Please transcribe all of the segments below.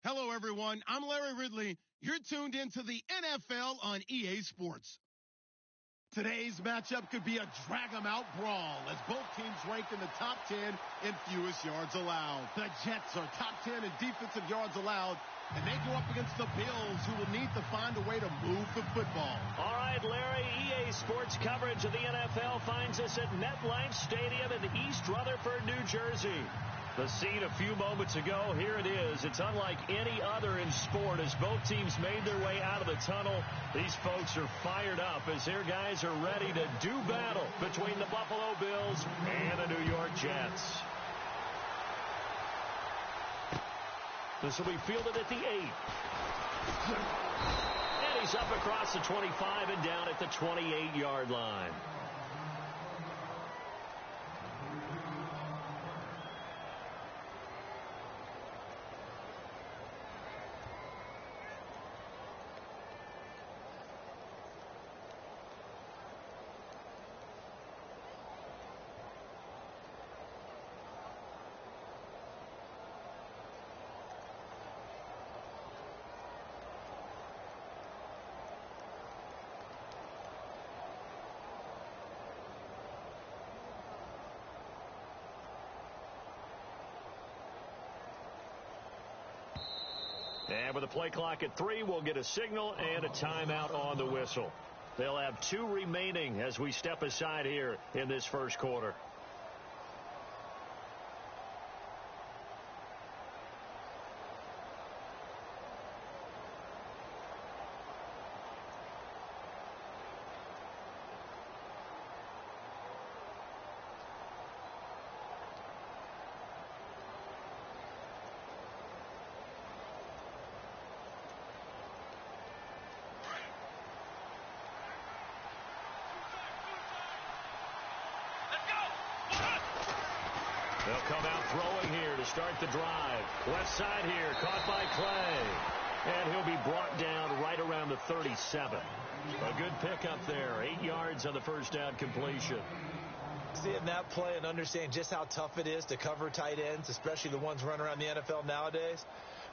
Hello, everyone. I'm Larry Ridley. You're tuned into the NFL on EA Sports. Today's matchup could be a drag-em-out brawl as both teams rank in the top 10 in fewest yards allowed. The Jets are top 10 in defensive yards allowed, and they go up against the Bills, who will need to find a way to move the football. All right, Larry, EA Sports coverage of the NFL finds us at MetLife Stadium in East Rutherford, New Jersey. The scene a few moments ago, here it is. It's unlike any other in sport as both teams made their way out of the tunnel. These folks are fired up as their guys are ready to do battle between the Buffalo Bills and the New York Jets. This will be fielded at the 8. And he's up across the 25 and down at the 28-yard line. And with the play clock at 3, we'll get a signal and a timeout on the whistle. They'll have 2 remaining as we step aside here in this first quarter. They'll come out throwing here to start the drive. Left side here, caught by Clay. And he'll be brought down right around the 37. A good pickup there. 8 yards on the first down completion. Seeing that play and understanding just how tough it is to cover tight ends, especially the ones running around the NFL nowadays,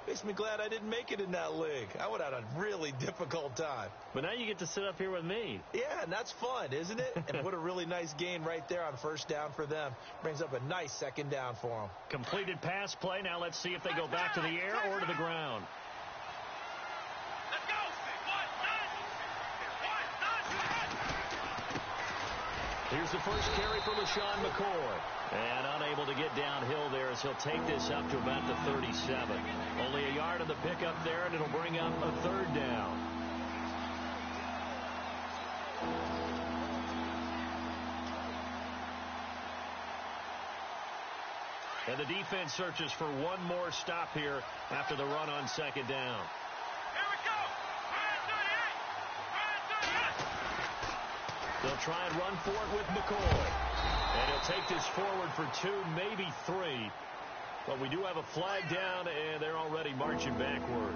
makes me glad I didn't make it in that league. I would have had a really difficult time. But now you get to sit up here with me. Yeah, and that's fun, isn't it? And what a really nice gain right there on first down for them. Brings up a nice second down for them. Completed pass play. Now let's see if they go back to the air or to the ground. Here's the first carry for LaShawn McCoy. And unable to get downhill there as he'll take this up to about the 37. Only a yard on the pickup there, and it'll bring up a third down. And the defense searches for one more stop here after the run on second down. Here we go! They'll try and run for it with McCoy. And he'll take this forward for 2, maybe 3. But we do have a flag down, and they're already marching backward.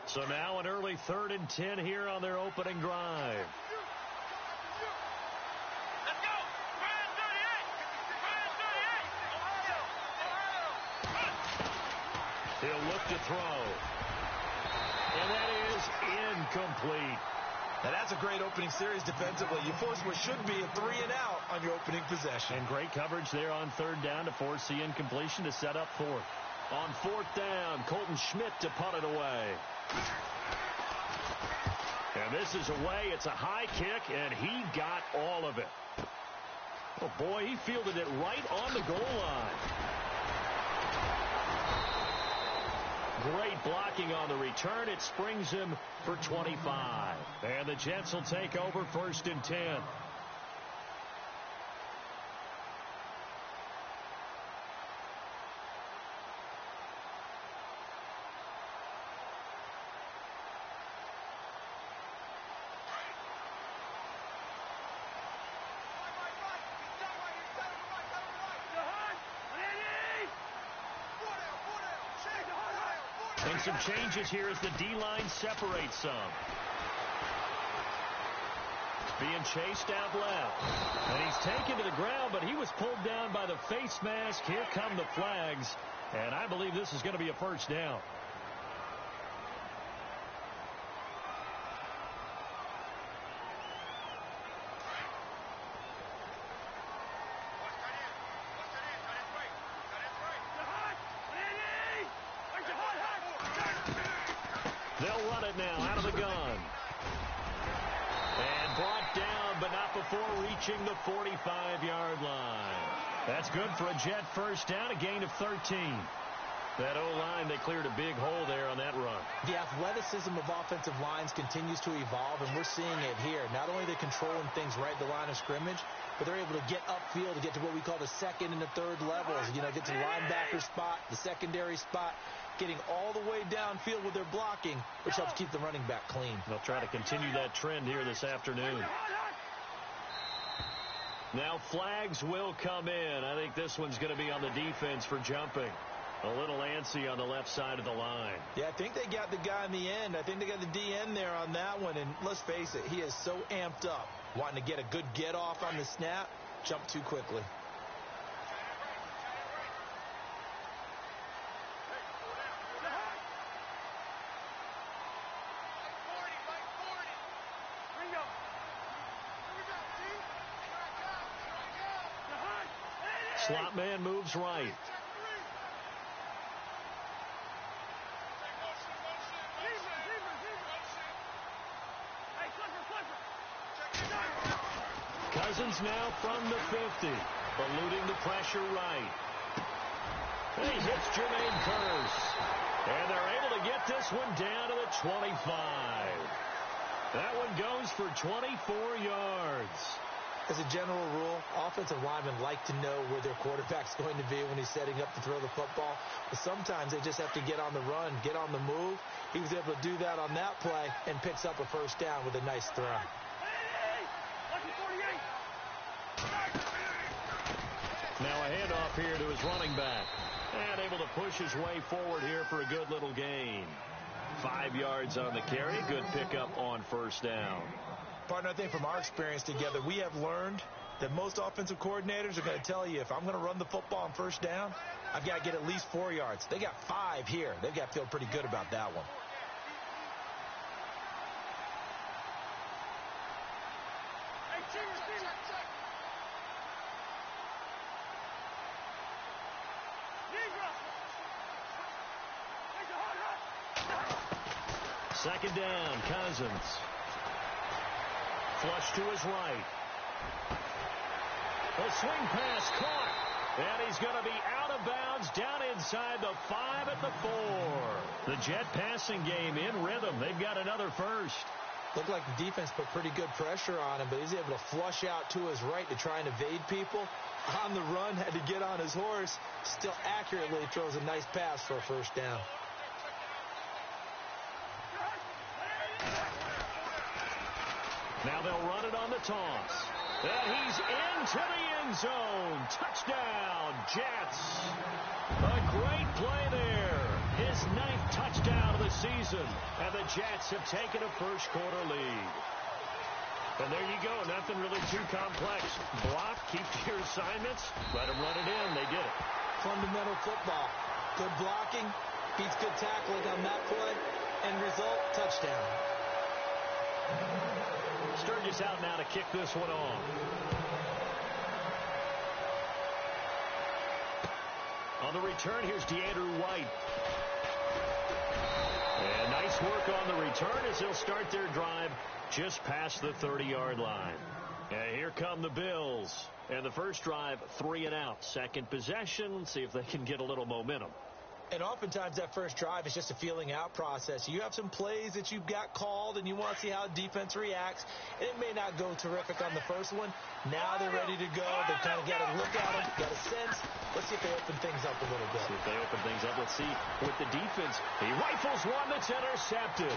So now an early 3rd and 10 here on their opening drive. Let's go! Ryan 38! Ryan 38! Ohio! He'll look to throw. And that is incomplete. And that's a great opening series defensively. You force what should be a 3-and-out on your opening possession. And great coverage there on 3rd down to force the incompletion to set up 4th. On 4th down, Colton Schmidt to punt it away. And this is away. It's a high kick, and he got all of it. Oh, boy, he fielded it right on the goal line. Great blocking on the return. It springs him for 25. And the Jets will take over 1st and 10. And some changes here as the D-line separates some. Being chased out left. And he's taken to the ground, but he was pulled down by the face mask. Here come the flags. And I believe this is going to be a first down. They'll run it now out of the gun. And brought down, but not before reaching the 45-yard line. That's good for a Jet first down, a gain of 13. That O-line, they cleared a big hole there on that run. The athleticism of offensive lines continues to evolve, and we're seeing it here. Not only are they controlling things right at the line of scrimmage, but they're able to get upfield to get to what we call the second and the third levels. You know, get to the linebacker spot, the secondary spot, getting all the way downfield with their blocking, which helps keep the running back clean. They'll try to continue that trend here this afternoon. Now flags will come in. I think this one's going to be on the defense for jumping. A little antsy on the left side of the line. Yeah, I think they got the guy in the end. I think they got the DN there on that one. And let's face it, he is so amped up, wanting to get a good get off on the snap, jump too quickly. Slot man moves right. Cousins now from the 50, eluding the pressure right. And he hits Jermaine Kearse. And they're able to get this one down to the 25. That one goes for 24 yards. As a general rule, offensive linemen like to know where their quarterback's going to be when he's setting up to throw the football. But sometimes they just have to get on the run, get on the move. He was able to do that on that play and picks up a first down with a nice throw. Now a handoff here to his running back. And able to push his way forward here for a good little gain. 5 yards on the carry. Good pickup on first down. Partner, I think from our experience together, we have learned that most offensive coordinators are going to tell you, if I'm going to run the football on first down, I've got to get at least 4 yards. They got 5 here. They've got to feel pretty good about that one. Second down, Cousins. Flush to his right. A swing pass caught. And he's going to be out of bounds down inside the 5 at the 4. The Jet passing game in rhythm. They've got another first. Looked like the defense put pretty good pressure on him, but he's able to flush out to his right to try and evade people. On the run, had to get on his horse. Still accurately throws a nice pass for a first down. Now they'll run it on the toss. And he's into the end zone. Touchdown, Jets. A great play there. His 9th touchdown of the season. And the Jets have taken a first quarter lead. And there you go. Nothing really too complex. Block, keep to your assignments. Let them run it in. They did it. Fundamental football. Good blocking. Beats good tackling on that play. End result, touchdown. Sturgis out now to kick this one off. On the return, here's DeAndre White. And nice work on the return as they'll start their drive just past the 30-yard line. And here come the Bills. And the first drive, 3 and out. Second possession, see if they can get a little momentum. And oftentimes that first drive is just a feeling out process. You have some plays that you've got called and you want to see how defense reacts. And it may not go terrific on the first one. Now they're ready to go. They've kind of got to look at them, got a sense. Let's see if they open things up a little bit. See if they open things up. Let's see with the defense. He rifles one that's intercepted.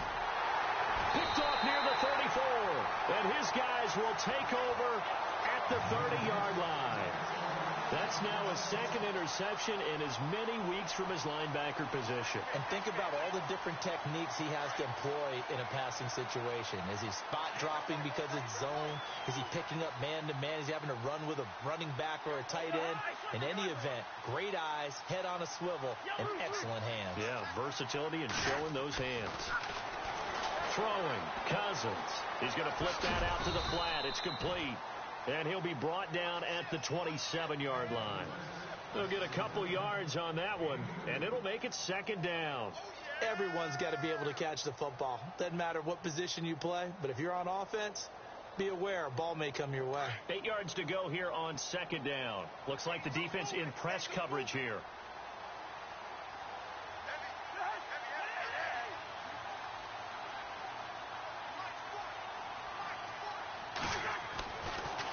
Picked off near the 34. And his guys will take over at the 30-yard line. That's now his second interception in as many weeks from his linebacker position. And think about all the different techniques he has to employ in a passing situation. Is he spot dropping because it's zone? Is he picking up man-to-man? Is he having to run with a running back or a tight end? In any event, great eyes, head on a swivel, and excellent hands. Yeah, versatility and showing those hands. Throwing, Cousins. He's going to flip that out to the flat. It's complete. And he'll be brought down at the 27-yard line. They'll get a couple yards on that one, and it'll make it second down. Everyone's got to be able to catch the football. Doesn't matter what position you play, but if you're on offense, be aware a ball may come your way. 8 yards to go here on second down. Looks like the defense in press coverage here.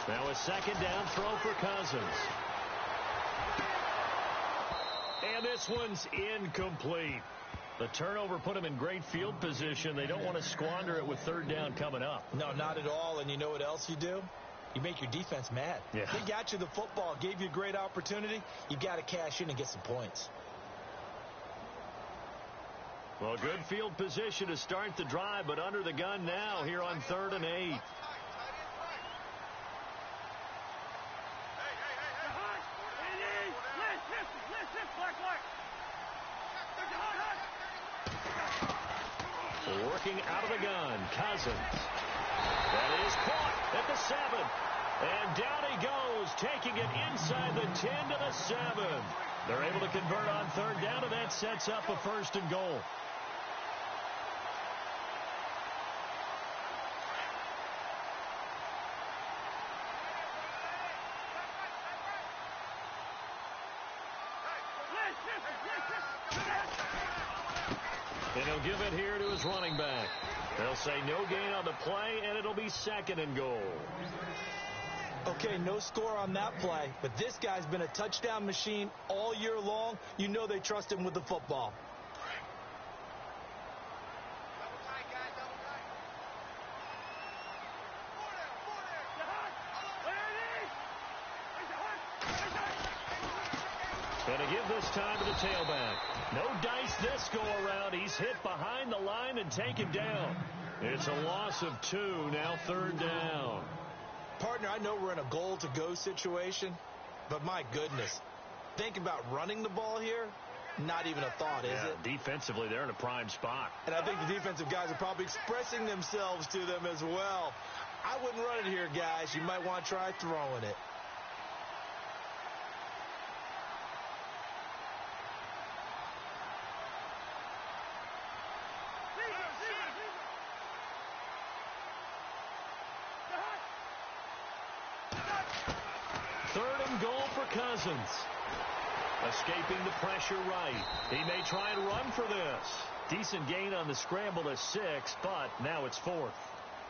Now a second down throw for Cousins. And this one's incomplete. The turnover put him in great field position. They don't want to squander it with third down coming up. No, not at all. And you know what else you do? You make your defense mad. Yeah. They got you the football, gave you a great opportunity. You got to cash in and get some points. Well, good field position to start the drive, but under the gun now here on 3rd and 8. Working out of the gun, Cousins. That is caught at the 7. And down he goes, taking it inside the 10 to the 7. They're able to convert on third down, and that sets up a 1st and goal. And he'll give it here to his running back. They'll say no gain on the play, and it'll be 2nd and goal. Okay, no score on that play, but this guy's been a touchdown machine all year long. You know they trust him with the football. And to give this time to the tailback. No dice this go around. He's hit behind the line and taken down. It's a loss of 2, now 3rd down. Partner, I know we're in a goal-to-go situation, but my goodness, think about running the ball here. Not even a thought, is it? Defensively, they're in a prime spot. And I think the defensive guys are probably expressing themselves to them as well. I wouldn't run it here, guys. You might want to try throwing it. Cousins escaping the pressure right. He may try and run for this. Decent gain on the scramble to 6, but now it's 4th.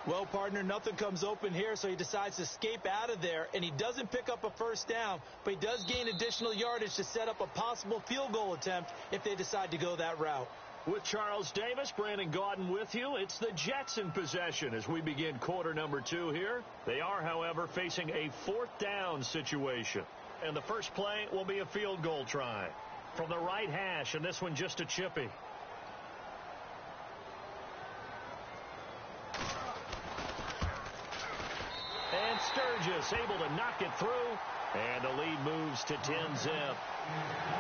Well, partner, nothing comes open here, so he decides to escape out of there, and he doesn't pick up a 1st down, but he does gain additional yardage to set up a possible field goal attempt if they decide to go that route. With Charles Davis, Brandon Gaudin with you. It's the Jets in possession as we begin quarter number 2 here. They are, however, facing a 4th down situation. And the first play will be a field goal try from the right hash, and this one just a chippy. And Sturgis able to knock it through, and the lead moves to 10-zip.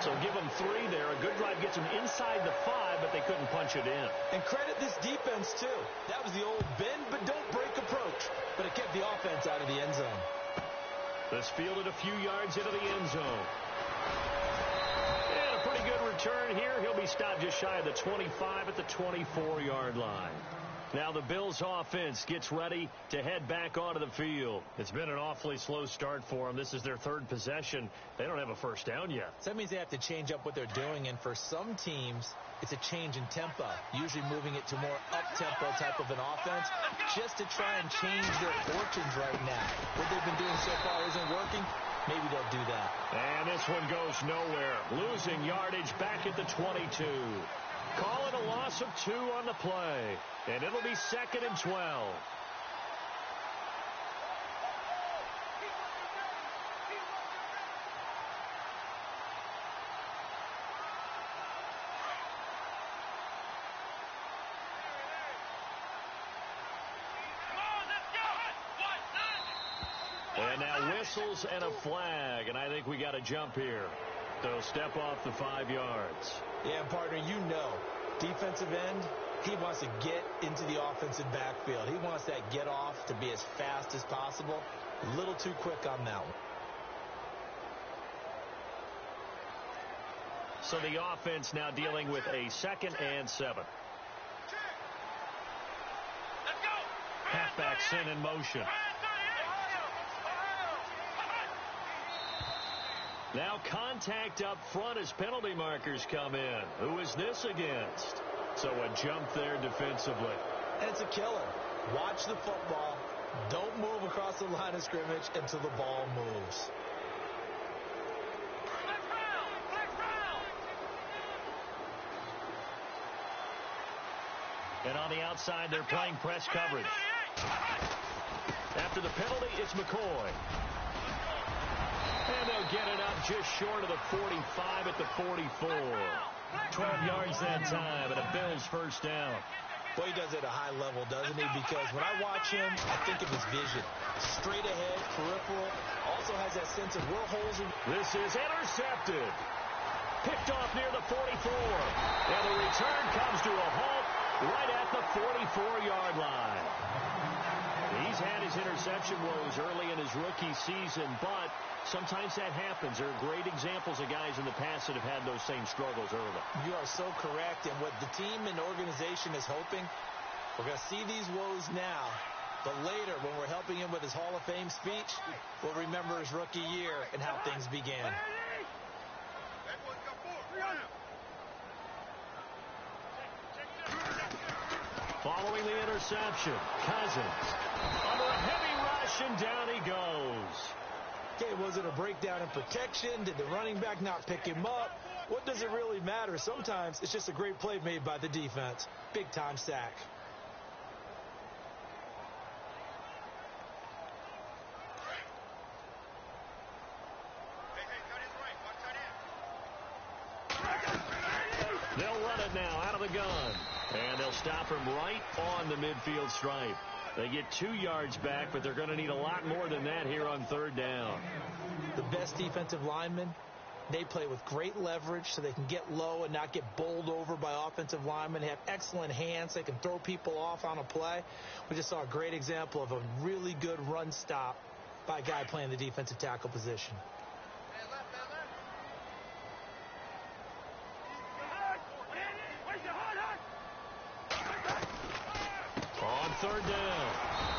So give them 3 there. A good drive gets them inside the 5, but they couldn't punch it in. And credit this defense, too. That was the old bend but don't break approach, but it kept the offense out of the end zone. This fielded a few yards into the end zone. And a pretty good return here. He'll be stopped just shy of the 25 at the 24-yard line. Now the Bills offense gets ready to head back onto the field. It's been an awfully slow start for them. This is their 3rd possession. They don't have a 1st down yet. So that means they have to change up what they're doing, and for some teams, it's a change in tempo, usually moving it to more up-tempo type of an offense just to try and change their fortunes right now. What they've been doing so far isn't working. Maybe they'll do that. And this one goes nowhere. Losing yardage back at the 22. Call it a loss of 2 on the play. And it'll be 2nd and 12. whistles and a flag, and I think we got a jump here. So step off the 5 yards. Yeah, partner, you know, defensive end, he wants to get into the offensive backfield. He wants that get off to be as fast as possible. A little too quick on that one. So the offense now dealing with a 2nd and 7. Halfback sent in motion. Now contact up front as penalty markers come in. Who is this against? So a jump there defensively. And it's a killer. Watch the football. Don't move across the line of scrimmage until the ball moves. And on the outside, they're playing press coverage. After the penalty, it's McCoy. And they'll get it up just short of the 45 at the 44. 12 yards that time, and a Bills first down. Boy, he does it at a high level, doesn't he? Because when I watch him, I think of his vision. Straight ahead, peripheral. Also has that sense of where holes in. This is intercepted. Picked off near the 44. And the return comes to a halt right at the 44-yard line. He's had his interception woes early in his rookie season, but sometimes that happens. There are great examples of guys in the past that have had those same struggles early. You are so correct. And what the team and organization is hoping, we're going to see these woes now, but later when we're helping him with his Hall of Fame speech, we'll remember his rookie year and how things began. Following the interception, Cousins under a heavy rush, and down he goes. Okay, was it a breakdown in protection? Did the running back not pick him up? What does it really matter? Sometimes it's just a great play made by the defense. Big-time sack. They'll run it now out of the gun. And they'll stop him right on the midfield stripe. They get 2 yards back, but they're going to need a lot more than that here on 3rd down. The best defensive linemen, they play with great leverage so they can get low and not get bowled over by offensive linemen. They have excellent hands. They can throw people off on a play. We just saw a great example of a really good run stop by a guy playing the defensive tackle position. On 3rd down,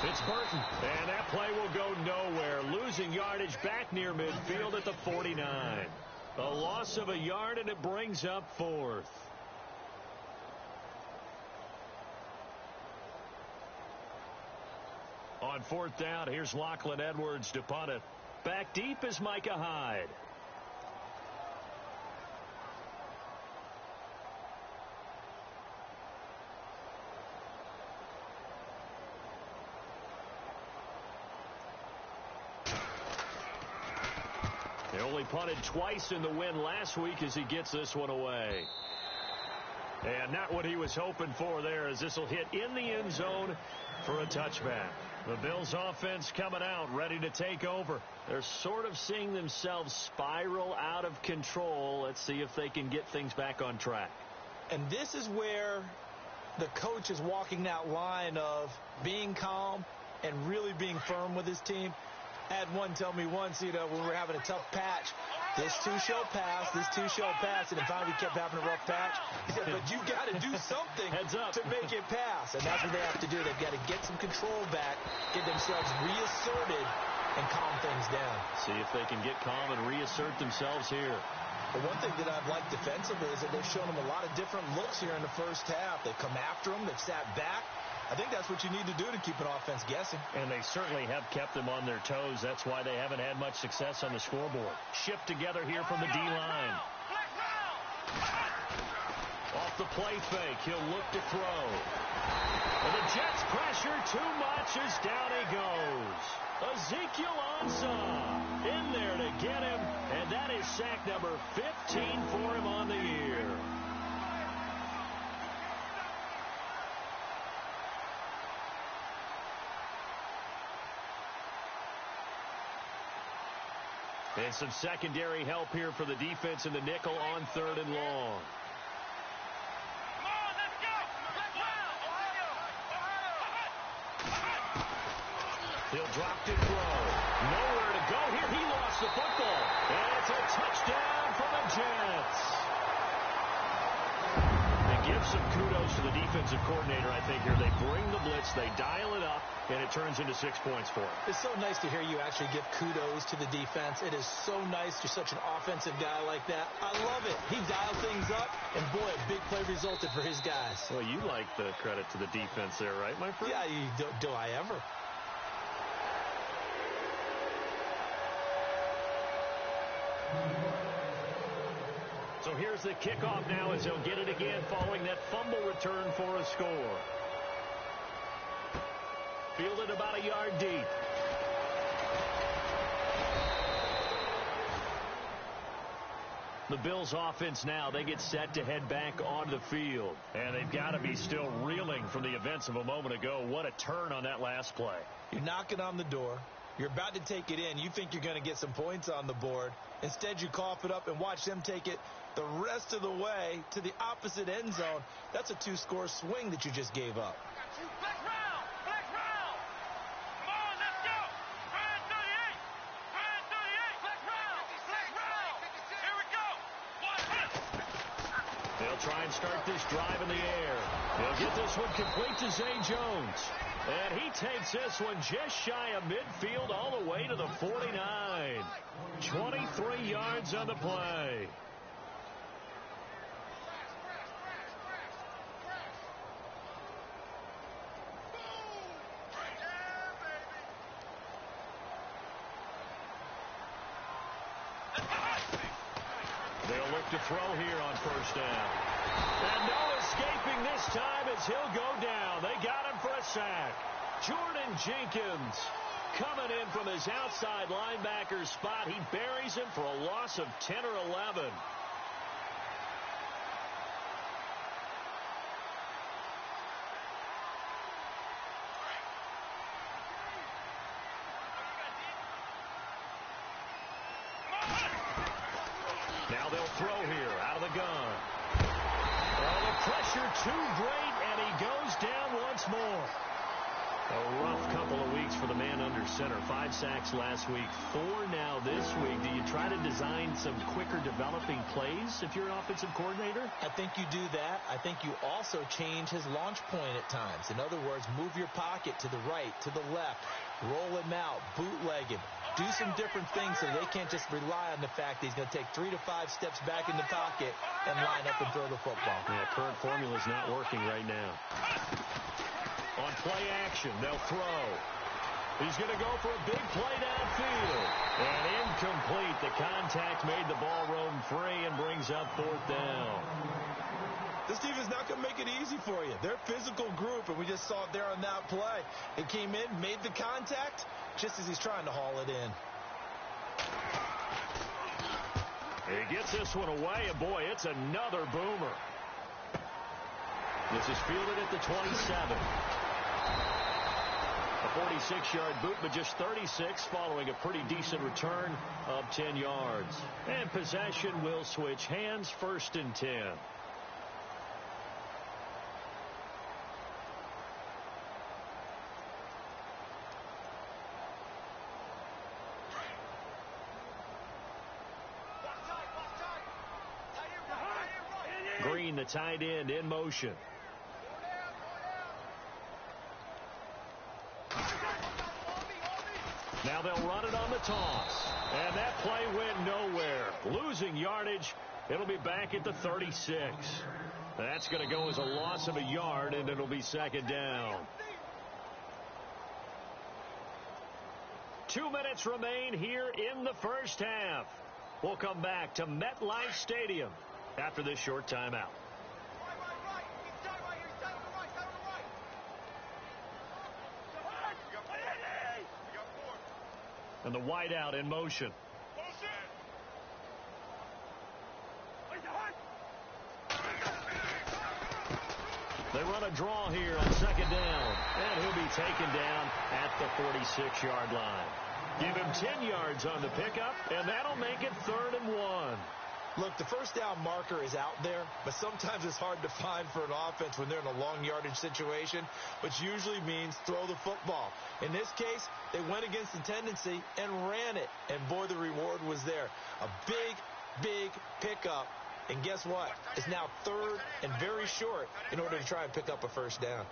it's Burton, and that play will go nowhere, losing yardage back near midfield at the 49. A loss of a yard, and it brings up 4th. On 4th down, here's Lachlan Edwards to punt it. Back deep is Micah Hyde. He only punted twice in the win last week as he gets this one away. And not what he was hoping for there, as this will hit in the end zone for a touchback. The Bills offense coming out, ready to take over. They're sort of seeing themselves spiral out of control. Let's see if they can get things back on track. And this is where the coach is walking that line of being calm and really being firm with his team. I had one tell me once, when we were having a tough patch, this too shall pass, this too shall pass, and then finally we kept having a rough patch. He said, but you got to do something to make it pass, and that's what they have to do. They've got to get some control back, get themselves reasserted, and calm things down. See if they can get calm and reassert themselves here. But one thing that I've liked defensively is that they've shown them a lot of different looks here in the first half. They've come after them, they've sat back. I think that's what you need to do to keep an offense guessing. And they certainly have kept them on their toes. That's why they haven't had much success on the scoreboard. Shift together here from the D-line. Off the play fake, he'll look to throw. And the Jets pressure too much as down he goes. Ezekiel Ansah in there to get him, and that is sack number 15 for him on the year. And some secondary help here for the defense in the nickel on 3rd and long. Come on, let's go. Let's round. He'll drop to throw. Nowhere to go here. He lost the football. And it's a touchdown for the Jets. They give some kudos to the defensive coordinator, I think, here. They bring the blitz, they dial it up, and it turns into 6 points for him. It's so nice to hear you actually give kudos to the defense. It is so nice. You're such an offensive guy like that. I love it. He dialed things up, and boy, a big play resulted for his guys. Well, you like the credit to the defense there, right, my friend? Yeah, do I ever? So here's the kickoff now as he'll get it again following that fumble return for a score. Fielded about a yard deep. The Bills offense now, they get set to head back onto the field. And they've got to be still reeling from the events of a moment ago. What a turn on that last play. You're knocking on the door. You're about to take it in. You think you're going to get some points on the board. Instead, you cough it up and watch them take it the rest of the way to the opposite end zone. That's a 2-score swing that you just gave up. Flex round. Flex round. Come on, let's go. 38. 38. Flex round. Flex round. Here we go. They'll try and start this drive in the air. They'll get this one complete to Zay Jones. And he takes this one just shy of midfield all the way to the 49. 23 yards on the play. They'll look to throw here on 1st down. And no escaping this time as he'll go down. They got him for a sack. Jordan Jenkins coming in from his outside linebacker spot. He buries him for a loss of 10 or 11. Now they'll throw here out of the gun. Oh, the pressure too great, and he goes down once more. A rough couple of weeks for the man under center. 5 sacks last week, 4 now this week. Do you try to design some quicker developing plays if you're an offensive coordinator? I think you do that. I think you also change his launch point at times. In other words, move your pocket to the right, to the left, roll him out, bootleg him. Do some different things so they can't just rely on the fact that he's going to take 3 to 5 steps back in the pocket and line up and throw the football. Yeah, current formula is not working right now. On play action, they'll throw. He's going to go for a big play downfield. And incomplete. The contact made the ball roam free and brings up 4th down. This defense is not going to make it easy for you. They're a physical group, and we just saw it there on that play. It came in, made the contact, just as he's trying to haul it in. He gets this one away, and boy, it's another boomer. This is fielded at the 27. A 46-yard boot, but just 36 following a pretty decent return of 10 yards. And possession will switch hands, 1st and 10. Green, the tight end, in motion. Now they'll run it on the toss. And that play went nowhere. Losing yardage. It'll be back at the 36. That's going to go as a loss of a yard, and it'll be 2nd down. 2 minutes remain here in the 1st half. We'll come back to MetLife Stadium after this short timeout. And the wideout in motion. They run a draw here on 2nd down. And he'll be taken down at the 46-yard line. Give him 10 yards on the pickup, and that'll make it 3rd and 1. Look, the first down marker is out there, but sometimes it's hard to find for an offense when they're in a long yardage situation, which usually means throw the football. In this case, they went against the tendency and ran it, and boy, the reward was there. A big, big pickup, and guess what? It's now 3rd and very short in order to try and pick up a first down.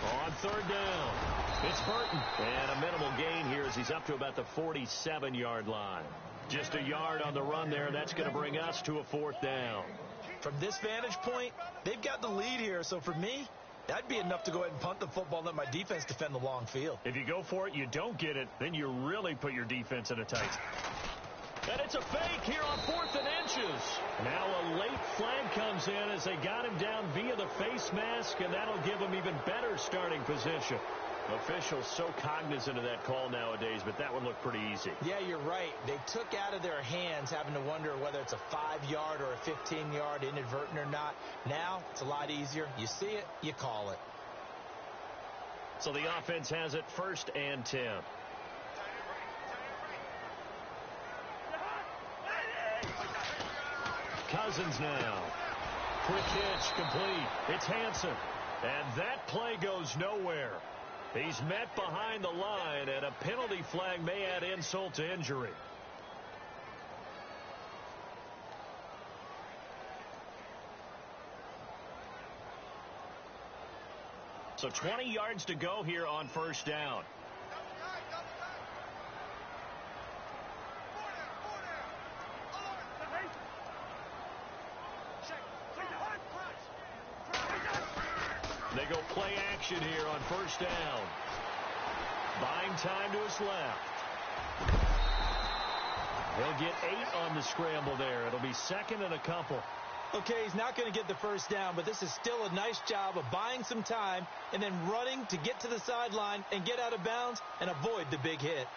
On 3rd down, it's Burton. And a minimal gain here as he's up to about the 47-yard line. Just a yard on the run there, and that's going to bring us to a 4th down. From this vantage point, they've got the lead here, so for me, that'd be enough to go ahead and punt the football and let my defense defend the long field. If you go for it, you don't get it, then you really put your defense in a tight. And it's a fake here on 4th and inches. Now a late flag comes in as they got him down via the face mask, and that'll give him even better starting position. Officials so cognizant of that call nowadays, but that one looked pretty easy. Yeah, you're right. They took out of their hands having to wonder whether it's a 5-yard or a 15-yard inadvertent or not. Now it's a lot easier. You see it, you call it. So the offense has it 1st and 10. Cousins now. Quick hitch, complete. It's Hansen. And that play goes nowhere. He's met behind the line, and a penalty flag may add insult to injury. So 20 yards to go here on 1st down. They go play action here on 1st down. Buying time to his left. He'll get 8 on the scramble there. It'll be 2nd and a couple. Okay, he's not going to get the first down, but this is still a nice job of buying some time and then running to get to the sideline and get out of bounds and avoid the big hit.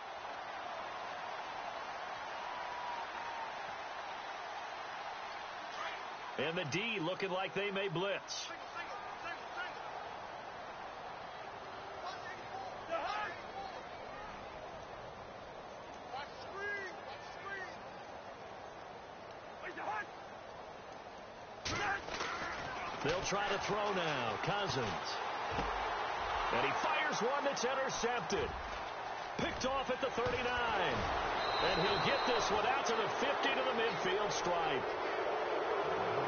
And the D looking like they may blitz. They'll try to throw now. Cousins. And he fires one that's intercepted. Picked off at the 39. And he'll get this one out to the 50 to the midfield stripe.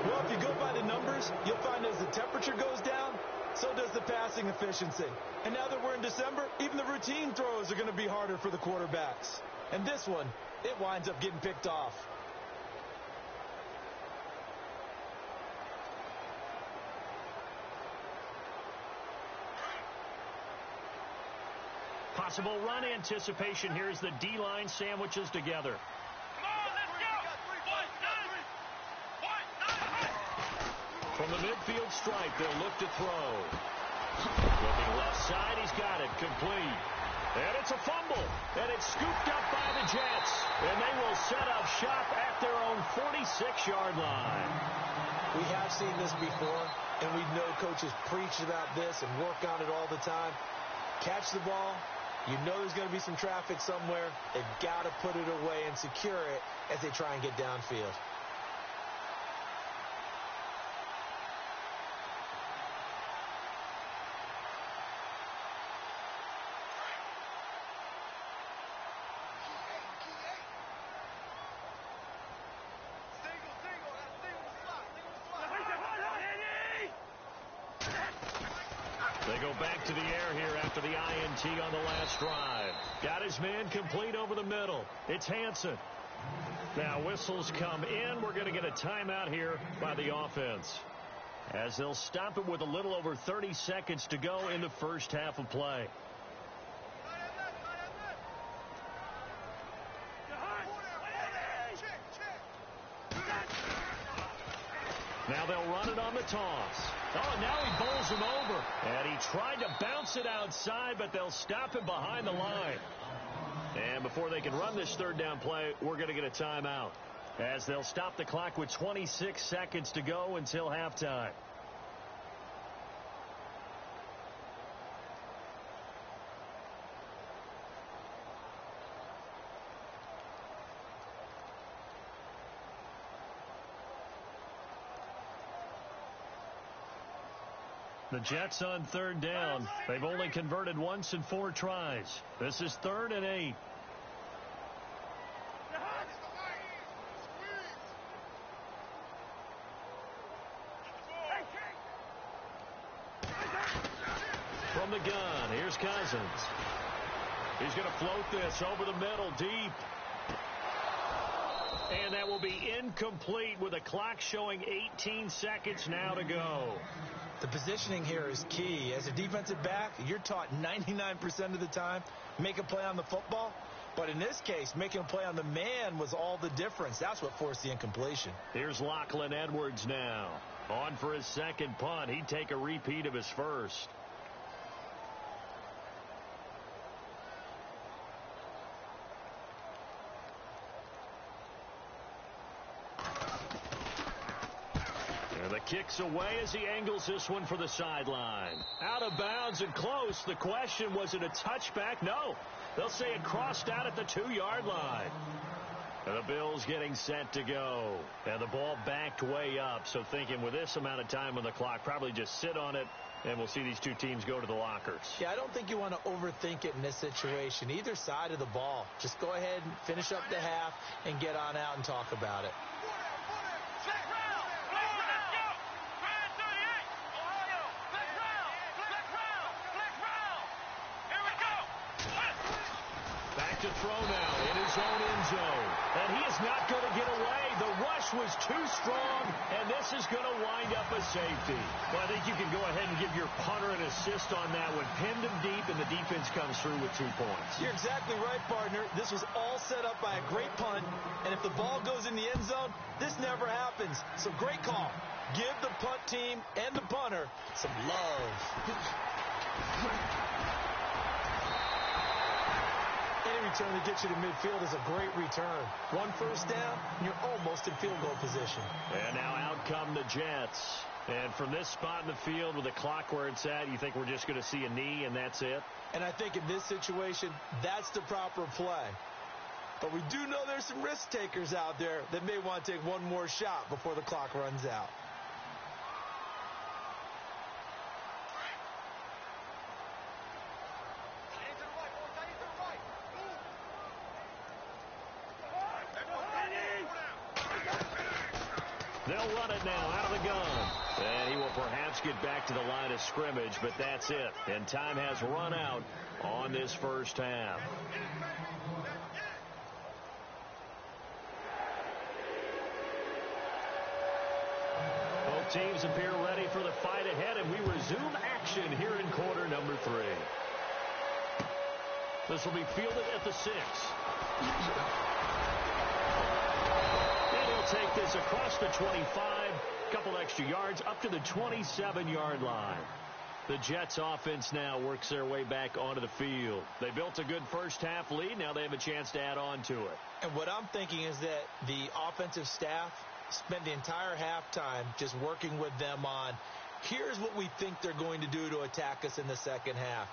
Well, if you go by the numbers, you'll find as the temperature goes down, so does the passing efficiency. And now that we're in December, even the routine throws are going to be harder for the quarterbacks. And this one, it winds up getting picked off. Possible run anticipation here as the D-line sandwiches together. From the midfield stripe, they'll look to throw. Looking left side, he's got it. Complete. And it's a fumble. And it's scooped up by the Jets. And they will set up shop at their own 46-yard line. We have seen this before, and we know coaches preach about this and work on it all the time. Catch the ball. You know there's going to be some traffic somewhere. They've got to put it away and secure it as they try and get downfield. They go back to the air here after the INT on the last drive. Got his man complete over the middle. It's Hansen. Now whistles come in. We're going to get a timeout here by the offense, as they'll stop it with a little over 30 seconds to go in the first half of play. Now they'll run it on the toss. Oh, and now he bowls him over. And he tried to bounce it outside, but they'll stop him behind the line. And before they can run this third down play, we're going to get a timeout. as they'll stop the clock with 26 seconds to go until halftime. The Jets on third down. They've only converted once in 4 tries. This is 3rd and 8. From the gun, here's Cousins. He's going to float this over the middle, deep. And that will be incomplete with the clock showing 18 seconds now to go. The positioning here is key. As a defensive back, you're taught 99% of the time, make a play on the football. But in this case, making a play on the man was all the difference. That's what forced the incompletion. Here's Lachlan Edwards now. On for his second punt. He'd take a repeat of his first. Kicks away as he angles this one for the sideline. Out of bounds and close. The question, was it a touchback? No. They'll say it crossed out at the 2-yard line. And the Bills getting set to go. And the ball backed way up. So thinking with this amount of time on the clock, probably just sit on it, and we'll see these two teams go to the lockers. Yeah, I don't think you want to overthink it in this situation. Either side of the ball. Just go ahead and finish up the half and get on out and talk about it. To throw now in his own end zone. And he is not going to get away. The rush was too strong, and this is going to wind up a safety. Well, I think you can go ahead and give your punter an assist on that one. Pinned him deep, and the defense comes through with 2 points. You're exactly right, partner. This was all set up by a great punt, and if the ball goes in the end zone, this never happens. So great call. Give the punt team and the punter some love. Any return that gets you to midfield is a great return. 1 first down, and you're almost in field goal position. And now out come the Jets. And from this spot in the field with the clock where it's at, you think we're just going to see a knee and that's it? And I think in this situation, that's the proper play. But we do know there's some risk takers out there that may want to take one more shot before the clock runs out. They'll run it now out of the gun. And he will perhaps get back to the line of scrimmage, but that's it. And time has run out on this first half. Both teams appear ready for the fight ahead, and we resume action here in quarter number 3. This will be fielded at the 6. Take this across the 25, couple extra yards up to the 27-yard line. The Jets offense now works their way back onto the field. They built a good first half lead. Now they have a chance to add on to it. And what I'm thinking is that the offensive staff spent the entire halftime just working with them on, here's what we think they're going to do to attack us in the second half.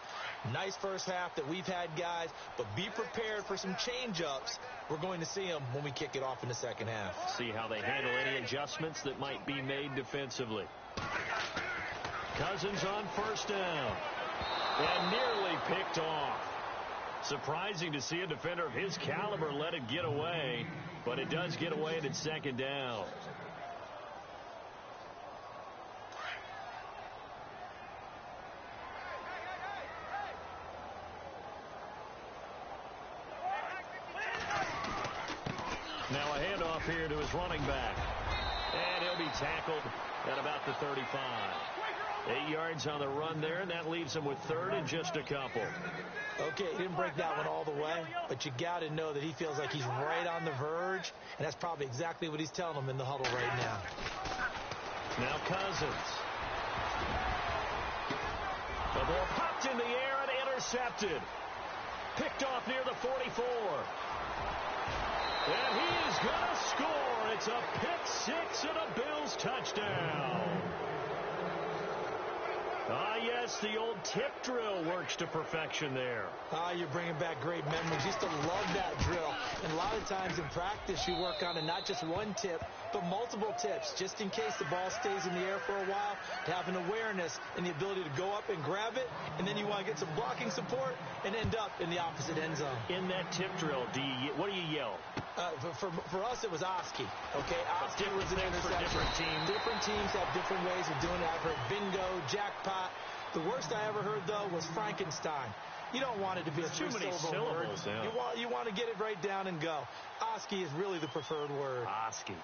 Nice first half that we've had, guys, but be prepared for some change-ups. We're going to see them when we kick it off in the second half. See how they handle any adjustments that might be made defensively. Cousins on first down. And nearly picked off. Surprising to see a defender of his caliber let it get away, but it does get away at second down. Now a handoff here to his running back. And he'll be tackled at about the 35. 8 yards on the run there, and that leaves him with third and just a couple. Okay, he didn't break that one all the way, but you got to know that he feels like he's right on the verge, and that's probably exactly what he's telling him in the huddle right now. Now Cousins. The ball popped in the air and intercepted. Picked off near the 44. And he is going to score it's a pick six and a Bills touchdown. Ah, yes, the old tip drill works to perfection there. Ah, you're bringing back great memories. Used to love that drill. And a lot of times in practice, you work on it, not just one tip, but multiple tips, just in case the ball stays in the air for a while, to have an awareness and the ability to go up and grab it, and then you want to get some blocking support and end up in the opposite end zone. In that tip drill, what do you yell? For us, it was Oski. Okay, Oski was an things for interception. different teams. Different teams have different ways of doing it. I've heard bingo, jackpot. The worst I ever heard, though, was Frankenstein. You don't want it to be a too many three-syllable word. syllables. Yeah. You want to get it right down and go. Oski is really the preferred word. Oski.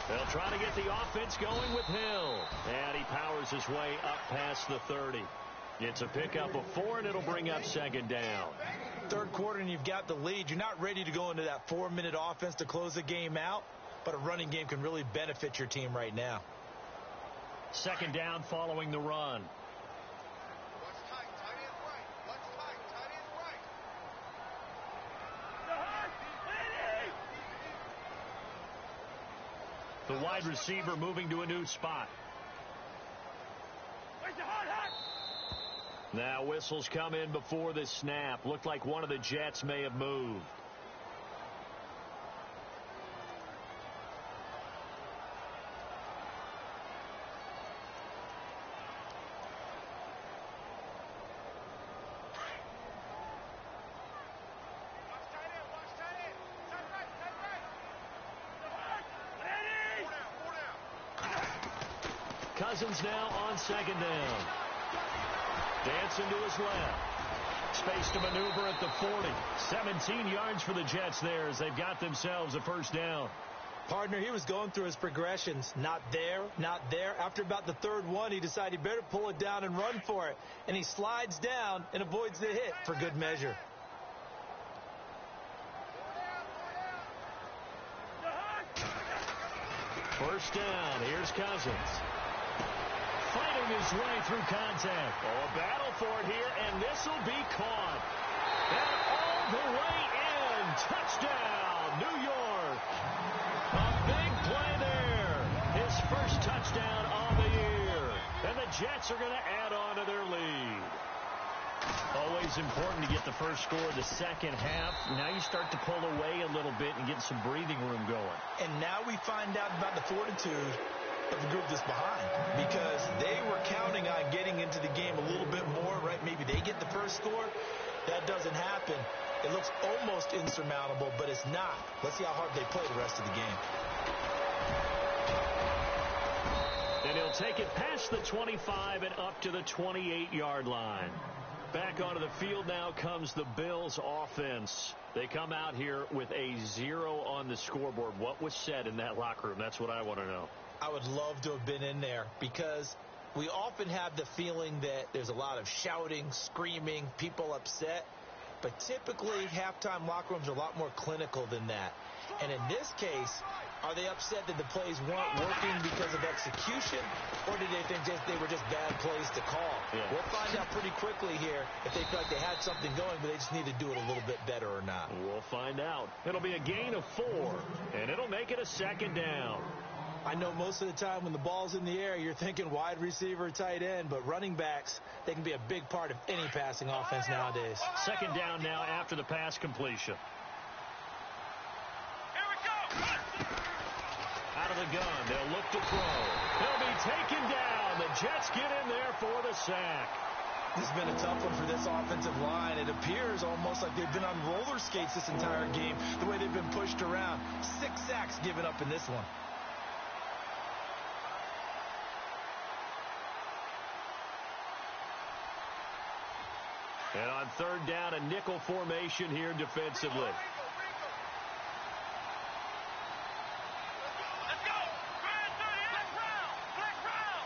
They'll try to get the offense going with Hill. And he powers his way up past the 30. It's a pickup of 4, and it'll bring up second down. Third quarter, and you've got the lead. You're not ready to go into that 4-minute offense to close the game out, but a running game can really benefit your team right now. Second down following the run. The wide receiver moving to a new spot. Now whistles come in before the snap. Looked like one of the Jets may have moved. Cousins now on second down. Dancing to his left. Space to maneuver at the 40. 17 yards for the Jets there as they've got themselves a first down. Partner, he was going through his progressions. Not there, not there. After about the third one, he decided he better pull it down and run for it. And he slides down and avoids the hit for good measure. First down. Here's Cousins. Fighting his way through contact. Oh, a battle for it here, and this will be caught. And all the way in. Touchdown, New York. A big play there. His first touchdown on the year. And the Jets are going to add on to their lead. Always important to get the first score of the second half. Now you start to pull away a little bit and get some breathing room going. And now we find out about the fortitude of the group that's behind, because they were counting on getting into the game a little bit more, right? Maybe they get the first score. That doesn't happen. It looks almost insurmountable, but it's not. Let's see how hard they play the rest of the game. And he'll take it past the 25 and up to the 28-yard line. Back onto the field now comes the Bills offense. They come out here with a 0 on the scoreboard. What was said in that locker room? That's what I want to know. I would love to have been in there, because we often have the feeling that there's a lot of shouting, screaming, people upset. But typically, halftime locker rooms are a lot more clinical than that. And in this case, are they upset that the plays weren't working because of execution, or did they think they were just bad plays to call? Yeah. We'll find out pretty quickly here if they feel like they had something going, but they just need to do it a little bit better or not. We'll find out. It'll be a gain of 4, and it'll make it a second down. I know most of the time when the ball's in the air, you're thinking wide receiver, tight end, but running backs, they can be a big part of any passing offense nowadays. Second down now after the pass completion. Here we go. Out of the gun, they'll look to throw. They'll be taken down. The Jets get in there for the sack. This has been a tough one for this offensive line. It appears almost like they've been on roller skates this entire game, the way they've been pushed around. 6 sacks given up in this one. And on third down, a nickel formation here defensively. Let's go. Grand 38. Black round. Black round.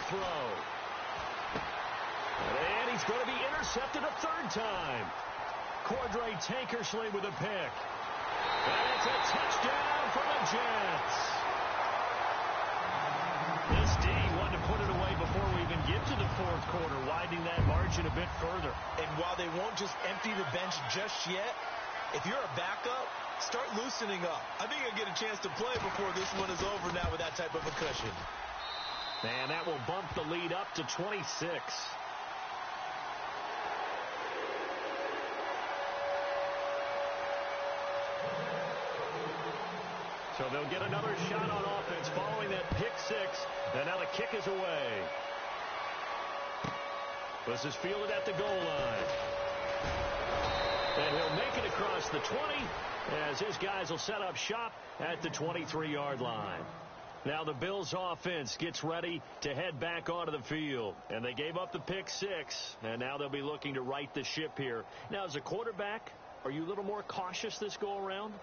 throw. And he's going to be intercepted a third time. Cordray Tankersley with a pick. And it's a touchdown for the Jets. This D wanted to put it away before we even get to the fourth quarter, widening that margin a bit further. And while they won't just empty the bench just yet, if you're a backup, start loosening up. I think you'll get a chance to play before this one is over now with that type of a cushion. And that will bump the lead up to 26. So they'll get another shot on offense following that pick six. And now the kick is away. This is fielded at the goal line. And he'll make it across the 20 as his guys will set up shop at the 23-yard line. Now the Bills offense gets ready to head back onto the field. And they gave up the pick six. And now they'll be looking to right the ship here. Now, as a quarterback, are you a little more cautious this go-around?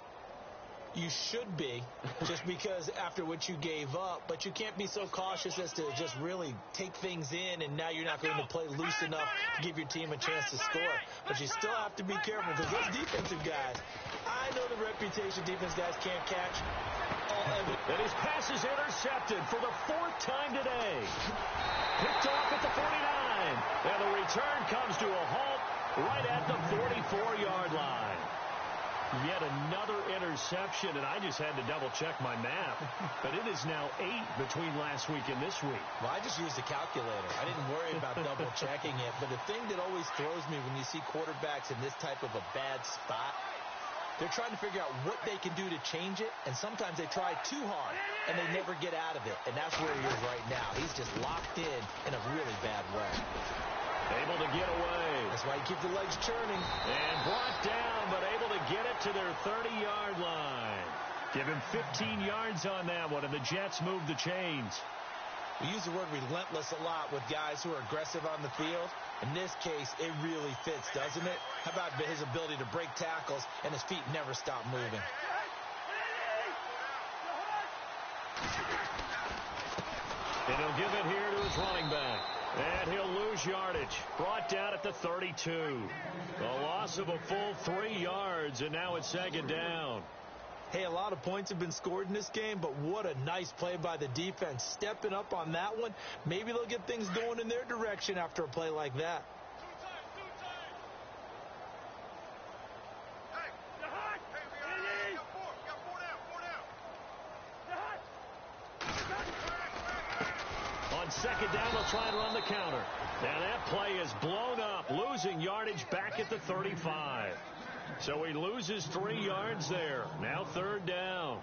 You should be, just because after what you gave up, but you can't be so cautious as to just really take things in, and now you're not going to play loose enough to give your team a chance to score. But you still have to be careful, because those defensive guys, I know the reputation defense guys can't catch. And his pass is intercepted for the fourth time today. Picked off at the 49. And the return comes to a halt right at the 44-yard line. Yet another interception, and I just had to double-check my math. But it is now 8 between last week and this week. Well, I just used a calculator. I didn't worry about double-checking it. But the thing that always throws me when you see quarterbacks in this type of a bad spot, they're trying to figure out what they can do to change it, and sometimes they try too hard, and they never get out of it. And that's where he is right now. He's just locked in a really bad way. Able to get away. That's why you keep the legs churning. And brought down, but able to get it to their 30-yard line. Give him 15 yards on that one, and the Jets move the chains. We use the word relentless a lot with guys who are aggressive on the field. In this case, it really fits, doesn't it? How about his ability to break tackles, and his feet never stop moving? And he'll give it here to his running back. And he'll lose yardage. Brought down at the 32. A loss of a full 3 yards, and now it's second down. Hey, a lot of points have been scored in this game, but what a nice play by the defense. Stepping up on that one. Maybe they'll get things going in their direction after a play like that. Second down, they'll try and run the counter. And that play is blown up, losing yardage back at the 35. So he loses 3 yards there. Now third down.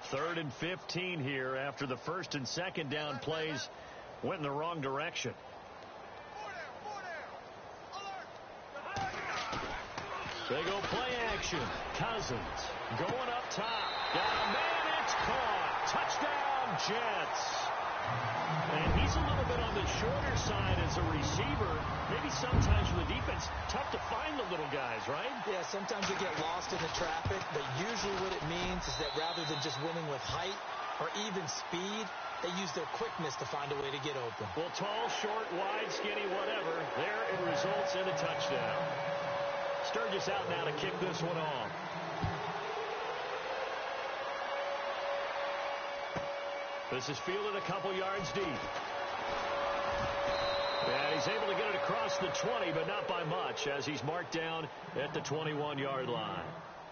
Third and 15 here after the first and second down plays went in the wrong direction. They go play action. Cousins going up top. Got a man. It's caught. Touchdown, Jets. And he's a little bit on the shorter side as a receiver. Maybe sometimes for the defense, tough to find the little guys, right? Yeah, sometimes they get lost in the traffic, but usually what it means is that rather than just winning with height or even speed, they use their quickness to find a way to get open. Well, tall, short, wide, skinny, whatever. There it results in a touchdown. Sturgis out now to kick this one off. This is fielded a couple yards deep. And he's able to get it across the 20, but not by much, as he's marked down at the 21-yard line.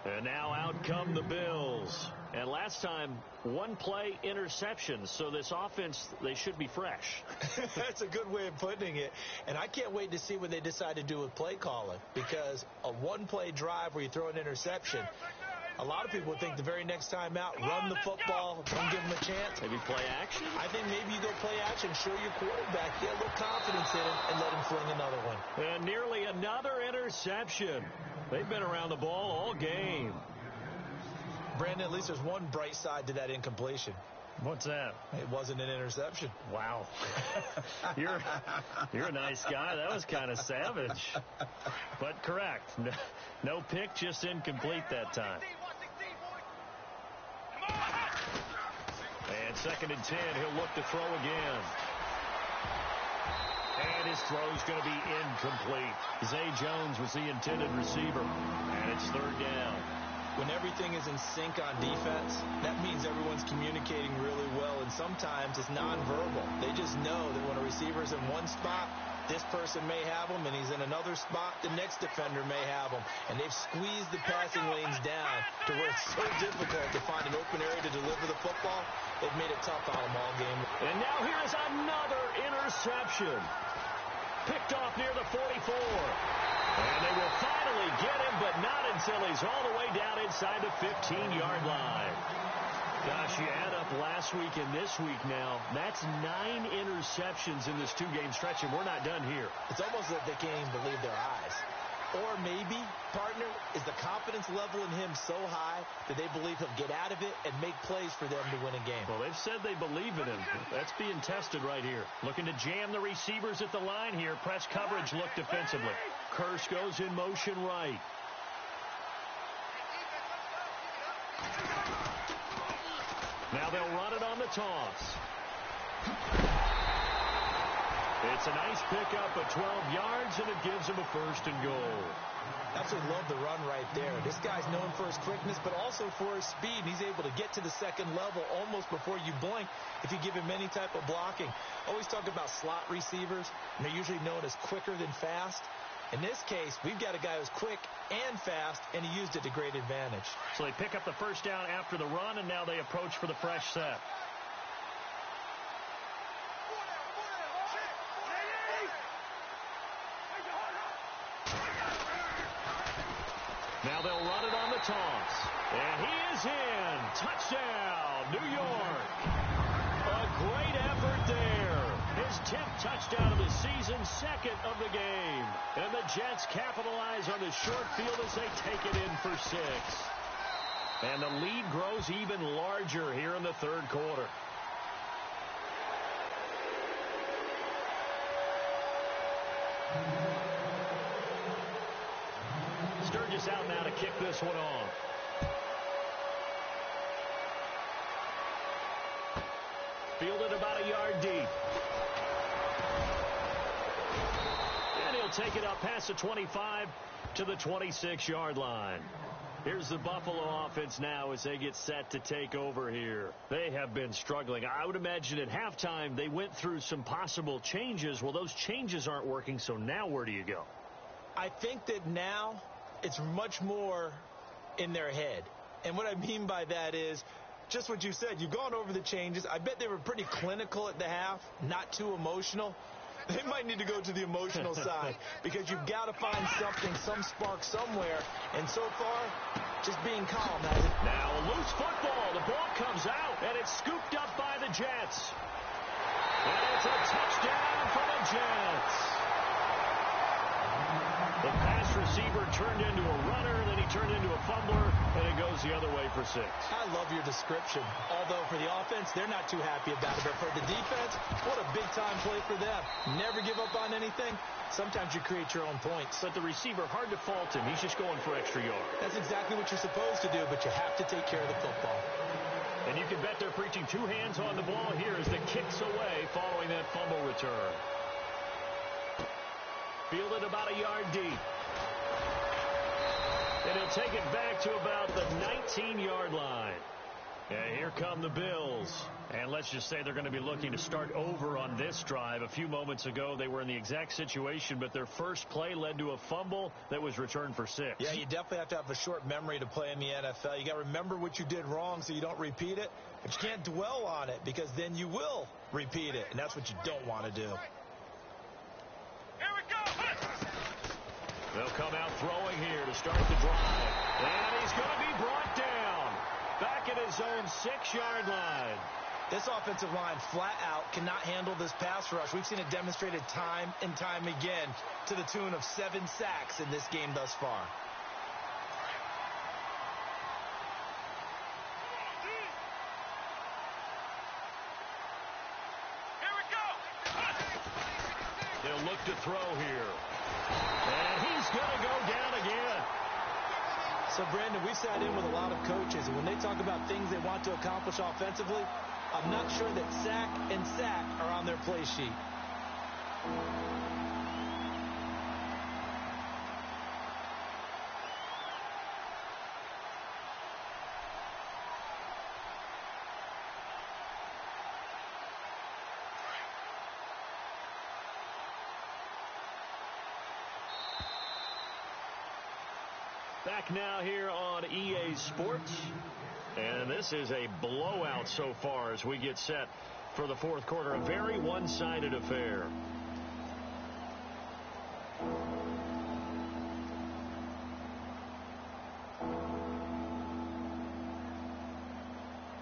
And now out come the Bills. And last time, one play interception. So this offense, they should be fresh. That's a good way of putting it. And I can't wait to see what they decide to do with play calling. Because a one-play drive where you throw an interception, a lot of people would think the very next time out, run the football, don't give them a chance. Maybe play action? I think maybe you go play action, show your quarterback, get a little confidence in him, and let him fling another one. And nearly another interception. They've been around the ball all game. Brandon, at least there's one bright side to that incompletion. What's that? It wasn't an interception. Wow. You're a nice guy. That was kind of savage. But correct. No pick, just incomplete that time. And 2nd and 10, he'll look to throw again. And his throw's going to be incomplete. Zay Jones was the intended receiver. And it's 3rd down. When everything is in sync on defense, that means everyone's communicating really well, and sometimes it's nonverbal. They just know that when a receiver's in one spot, this person may have him, and he's in another spot, the next defender may have him. And they've squeezed the passing lanes down to where it's so difficult to find an open area to deliver the football. They've made it tough on them all game. And now here's another interception. Picked off near the 44. And they will finally get him, but not until he's all the way down inside the 15-yard line. Gosh, you add up last week and this week now, that's 9 interceptions in this 2-game stretch, and we're not done here. It's almost like they can't even believe their eyes. Or maybe, partner, is the confidence level in him so high that they believe he'll get out of it and make plays for them to win a game. Well, they've said they believe in him. That's being tested right here. Looking to jam the receivers at the line here. Press coverage look defensively. Kearse goes in motion right. Now they'll run it on the toss. It's a nice pickup of 12 yards, and it gives him a 1st and goal. That's what love the run right there. This guy's known for his quickness, but also for his speed. And he's able to get to the 2nd level almost before you blink if you give him any type of blocking. Always talk about slot receivers, and they're usually known as quicker than fast. In this case, we've got a guy who's quick and fast, and he used it to great advantage. So they pick up the 1st down after the run, and now they approach for the fresh set. Now they'll run it on the toss. And he is in. Touchdown, New York. A great effort there. His 10th touchdown of the season, 2nd of the game. And the Jets capitalize on the short field as they take it in for 6. And the lead grows even larger here in the 3rd quarter. Sturgis out now to kick this one off. Fielded about a yard deep. And he'll take it up past the 25 to the 26-yard line. Here's the Buffalo offense now as they get set to take over here. They have been struggling. I would imagine at halftime they went through some possible changes. Well, those changes aren't working, so now where do you go? I think that now it's much more in their head. And what I mean by that is just what you said. You've gone over the changes. I bet they were pretty clinical at the half, not too emotional. They might need to go to the emotional side because you've got to find something, some spark somewhere. And so far, just being calm has it. Now a loose football. The ball comes out, and it's scooped up by the Jets. And it's a touchdown for the Jets. The pass receiver turned into a runner, then he turned into a fumbler, and it goes the other way for 6. I love your description. Although for the offense, they're not too happy about it. But for the defense, what a big-time play for them. Never give up on anything. Sometimes you create your own points. But the receiver, hard to fault him. He's just going for extra yards. That's exactly what you're supposed to do, but you have to take care of the football. And you can bet they're preaching 2 hands on the ball here as the kick's away following that fumble return. Fielded about a yard deep. And he'll take it back to about the 19-yard line. And here come the Bills. And let's just say they're going to be looking to start over on this drive. A few moments ago, they were in the exact situation, but their first play led to a fumble that was returned for 6. Yeah, you definitely have to have a short memory to play in the NFL. You got to remember what you did wrong so you don't repeat it. But you can't dwell on it because then you will repeat it, and that's what you don't want to do. They'll come out throwing here to start the drive. And he's going to be brought down back at his own 6-yard line. This offensive line flat out cannot handle this pass rush. We've seen it demonstrated time and time again to the tune of 7 sacks in this game thus far. back to throw here. And he's going to go down again. So, Brandon, we sat in with a lot of coaches, and when they talk about things they want to accomplish offensively, I'm not sure that sack and sack are on their play sheet. Back now here on EA Sports. And this is a blowout so far as we get set for the fourth quarter. A very one-sided affair.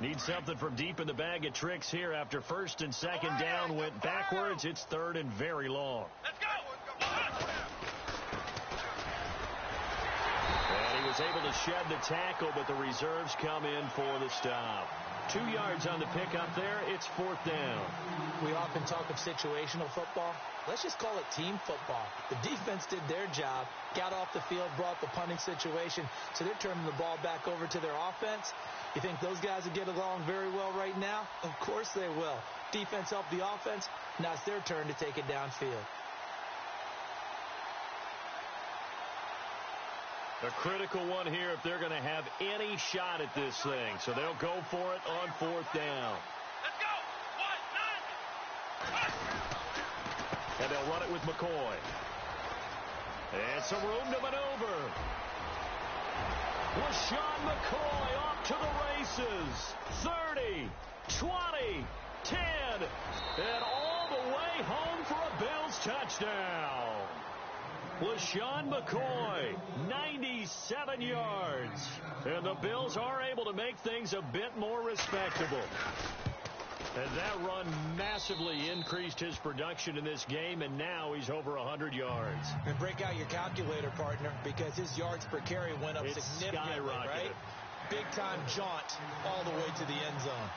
Need something from deep in the bag of tricks here after first and second down went backwards. It's third and very long. Let's go. And he was able to shed the tackle, but the reserves come in for the stop. 2 yards on the pickup there. It's fourth down. We often talk of situational football. Let's just call it team football. The defense did their job, got off the field, brought the punting situation, so they're turning the ball back over to their offense. You think those guys will get along very well right now? Of course they will. Defense helped the offense. Now it's their turn to take it downfield. A critical one here if they're going to have any shot at this thing. So they'll go for it on fourth down. Let's go. 1, 9. And they'll run it with McCoy. And some room to maneuver. LaShawn McCoy off to the races. 30, 20, 10, and all the way home for a Bills touchdown. LaShawn McCoy, 97 yards. And the Bills are able to make things a bit more respectable. And that run massively increased his production in this game, and now he's over 100 yards. And break out your calculator, partner, because his yards per carry went up significantly, right? Big-time jaunt all the way to the end zone.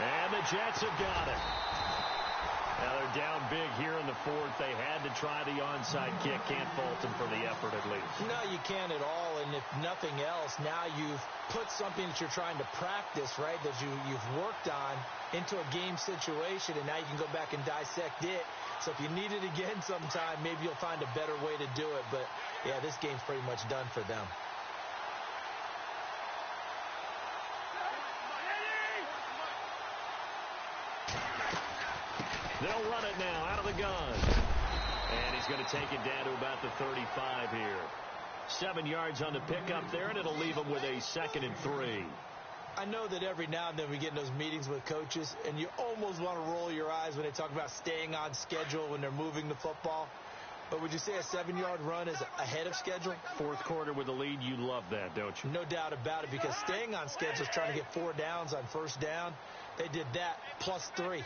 And the Jets have got it. Now they're down big here in the fourth. They had to try the onside kick. Can't fault them for the effort at least. No, you can't at all. And if nothing else, now you've put something that you're trying to practice, right, that you've worked on into a game situation, and now you can go back and dissect it. So if you need it again sometime, maybe you'll find a better way to do it. But, yeah, this game's pretty much done for them. They'll run it now out of the gun. And he's going to take it down to about the 35 here. 7 yards on the pickup there, and it'll leave him with a 2nd and 3. I know that every now and then we get in those meetings with coaches, and you almost want to roll your eyes when they talk about staying on schedule when they're moving the football. But would you say a 7-yard run is ahead of schedule? Fourth quarter with the lead, you love that, don't you? No doubt about it, because staying on schedule is trying to get 4 downs on first down. They did that plus 3.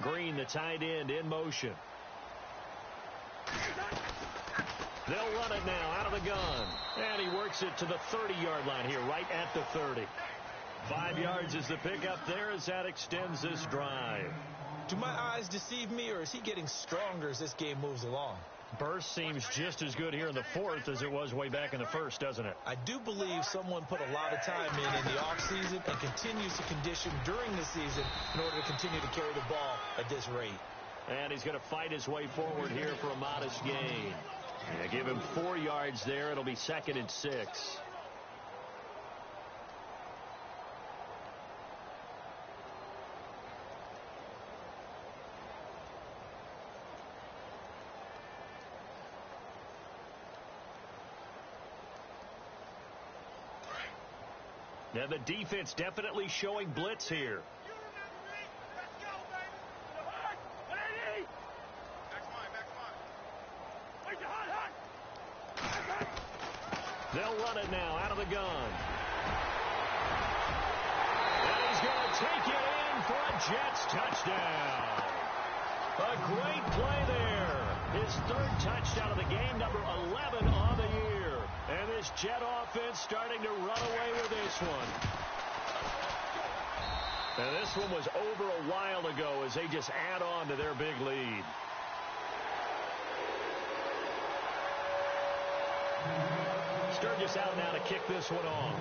Green, the tight end, in motion. They'll run it now out of the gun. And he works it to the 30-yard line here, right at the 30. 5 yards is the pickup there as that extends this drive. Do my eyes deceive me, or is he getting stronger as this game moves along? Burst seems just as good here in the fourth as it was way back in the first, doesn't it? I do believe someone put a lot of time in the offseason and continues to condition during the season in order to continue to carry the ball at this rate. And he's going to fight his way forward here for a modest gain. Yeah, give him 4 yards there. It'll be 2nd and 6. Now the defense definitely showing blitz here. They'll run it now out of the gun. And he's going to take it in for a Jets touchdown. A great play there. His 3rd touchdown of the game, number 11 on the year. And this Jet offense starting to run away with this one. And this one was over a while ago as they just add on to their big lead. Sturgis out now to kick this one off.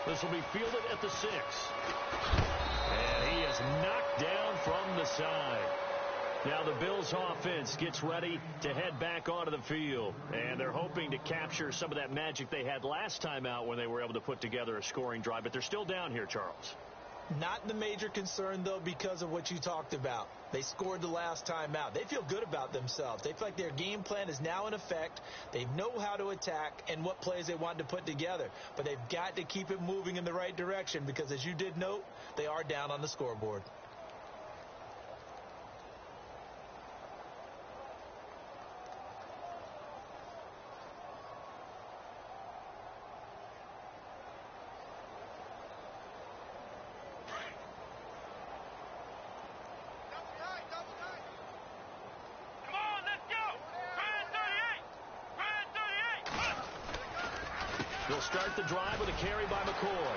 This will be fielded at the 6. And he is knocked down from the side. Now the Bills offense gets ready to head back onto the field. And they're hoping to capture some of that magic they had last time out when they were able to put together a scoring drive. But they're still down here, Charles. Not the major concern, though, because of what you talked about. They scored the last time out. They feel good about themselves. They feel like their game plan is now in effect. They know how to attack and what plays they want to put together. But they've got to keep it moving in the right direction because, as you did note, they are down on the scoreboard. They'll start the drive with a carry by McCoy.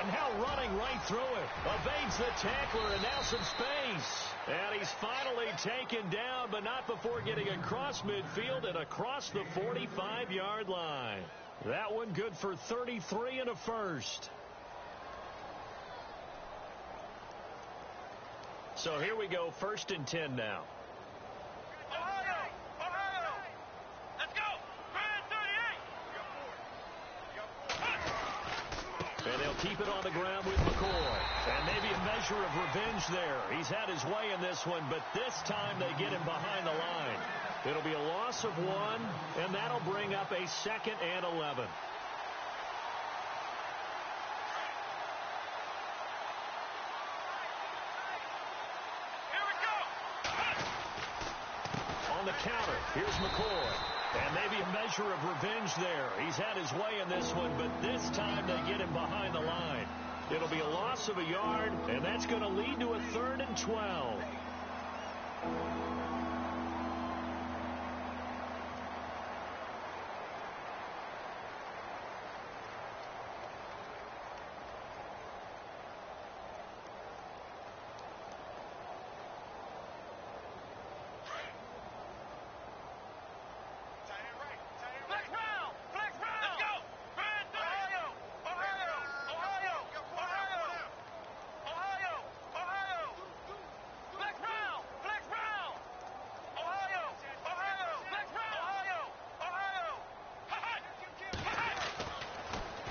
And now running right through it. Evades the tackler and now some space. And he's finally taken down, but not before getting across midfield and across the 45-yard line. That one good for 33 and a first. So here we go, 1st and 10 now. And they'll keep it on the ground with McCoy. And maybe a measure of revenge there. He's had his way in this one, but this time they get him behind the line. It'll be a loss of 1, and that'll bring up a 2nd and 11. On the counter, here's McCoy. And maybe a measure of revenge there. He's had his way in this one, but this time they get him behind the line. It'll be a loss of a yard, and that's going to lead to a 3rd and 12.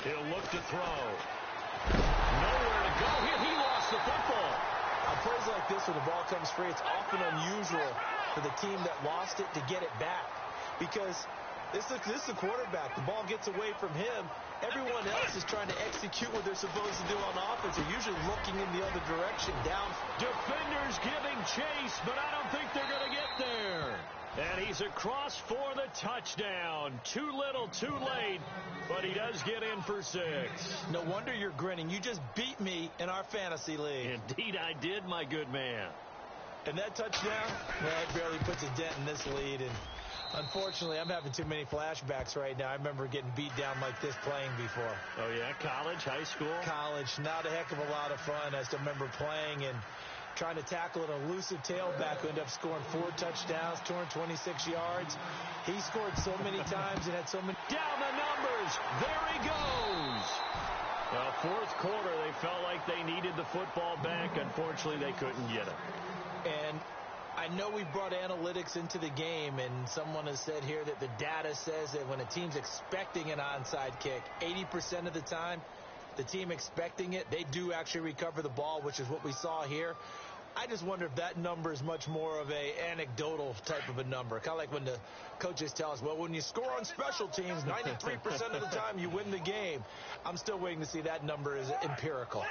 He'll look to throw. Nowhere to go here. He lost the football. On plays like this where the ball comes free, it's often unusual for the team that lost it to get it back. Because this is the quarterback. The ball gets away from him. Everyone else is trying to execute what they're supposed to do on offense. They're usually looking in the other direction, down. Defenders giving chase, but I don't think they're going to get there. And he's across for the touchdown. Too little, too late, but he does get in for 6. No wonder you're grinning. You just beat me in our fantasy league. Indeed I did, my good man. And that touchdown, well, it barely puts a dent in this lead. And unfortunately, I'm having too many flashbacks right now. I remember getting beat down like this playing before. Oh, yeah? College, high school? College. Not a heck of a lot of fun. I still remember playing and trying to tackle an elusive tailback who ended up scoring 4 touchdowns, 226 yards. He scored so many times and had so many. Down the numbers. There he goes. Well, 4th quarter, they felt like they needed the football back. Unfortunately, they couldn't get it. And I know we brought analytics into the game, and someone has said here that the data says that when a team's expecting an onside kick, 80% of the time, the team expecting it, they do actually recover the ball, which is what we saw here. I just wonder if that number is much more of a anecdotal type of a number. Kind of like when the coaches tell us, well, when you score on special teams, 93% of the time you win the game. I'm still waiting to see that number is empirical.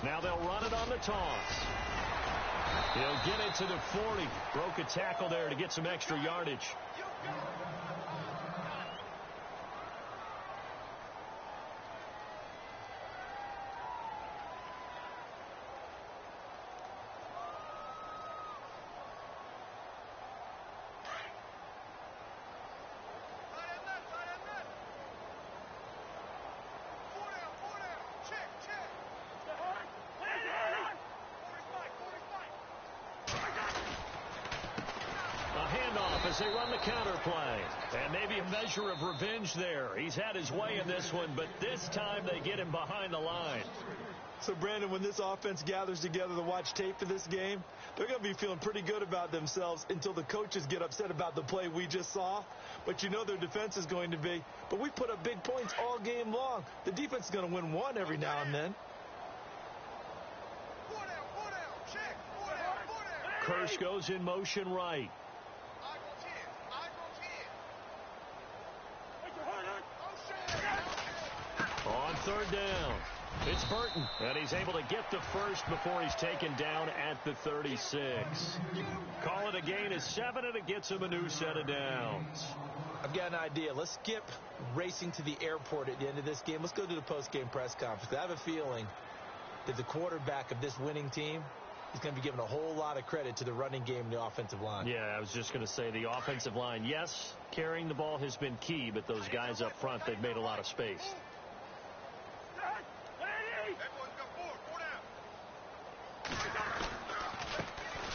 Now they'll run it on the toss. He'll get it to the 40. Broke a tackle there to get some extra yardage. as they run the counter play. And maybe a measure of revenge there. He's had his way in this one, but this time they get him behind the line. So, Brandon, when this offense gathers together to watch tape for this game, they're going to be feeling pretty good about themselves until the coaches get upset about the play we just saw. But you know their defense is going to be. But we put up big points all game long. The defense is going to win one every now and then. Kirsch goes in motion right. On third down, it's Burton, and he's able to get the first before he's taken down at the 36. Call it a gain of 7, and it gets him a new set of downs. I've got an idea. Let's skip racing to the airport at the end of this game. Let's go to the post-game press conference. I have a feeling that the quarterback of this winning team is going to be given a whole lot of credit to the running game and the offensive line. Yeah, I was just going to say the offensive line, yes, carrying the ball has been key, but those guys up front, they've made a lot of space.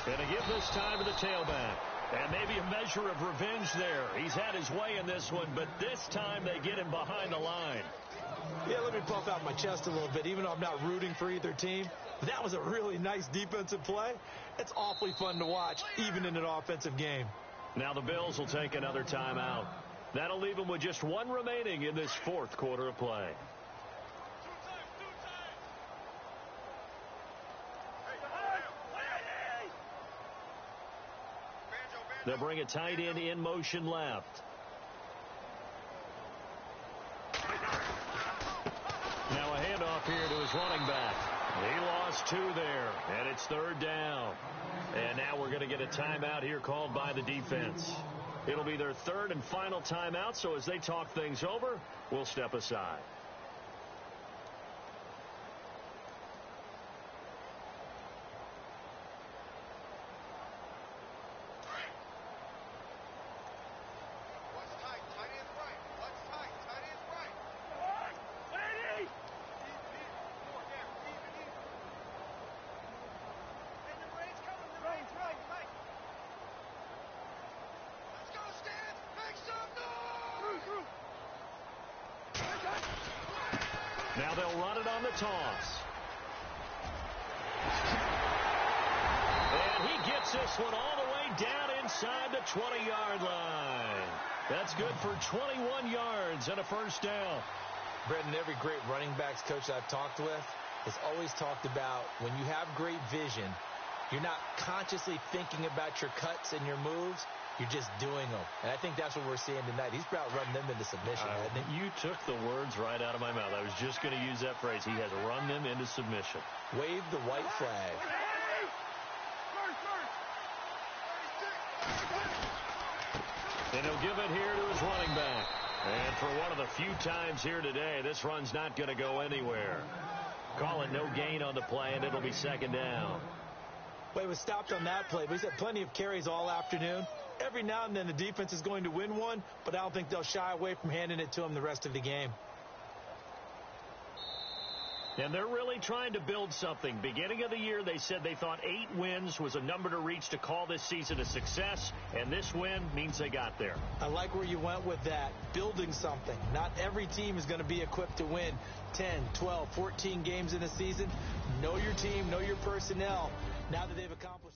And a give this time to the tailback. And maybe a measure of revenge there. He's had his way in this one, but this time they get him behind the line. Yeah, let me puff out my chest a little bit, even though I'm not rooting for either team. That was a really nice defensive play. It's awfully fun to watch, even in an offensive game. Now the Bills will take another timeout. That'll leave them with just one remaining in this fourth quarter of play. They'll bring a tight end in motion left. Now a handoff here to his running back. He lost 2 there, and it's third down. And now we're going to get a timeout here called by the defense. It'll be their third and final timeout, so as they talk things over, we'll step aside. Now they'll run it on the toss. And he gets this one all the way down inside the 20-yard line. That's good for 21 yards and a first down. Brendan, every great running backs coach I've talked with has always talked about when you have great vision, you're not consciously thinking about your cuts and your moves. You're just doing them. And I think that's what we're seeing tonight. He's about running them into submission, hasn't he? You took the words right out of my mouth. I was just going to use that phrase. He has run them into submission. Wave the white flag. And he'll give it here to his running back. And for one of the few times here today, this run's not going to go anywhere. Call it no gain on the play, and it'll be second down. Well, he was stopped on that play, but he's had plenty of carries all afternoon. Every now and then the defense is going to win one, but I don't think they'll shy away from handing it to him the rest of the game. And they're really trying to build something. Beginning of the year, they said they thought 8 wins was a number to reach to call this season a success, and this win means they got there. I like where you went with that, building something. Not every team is going to be equipped to win 10, 12, 14 games in a season. Know your team, know your personnel. Now that they've accomplished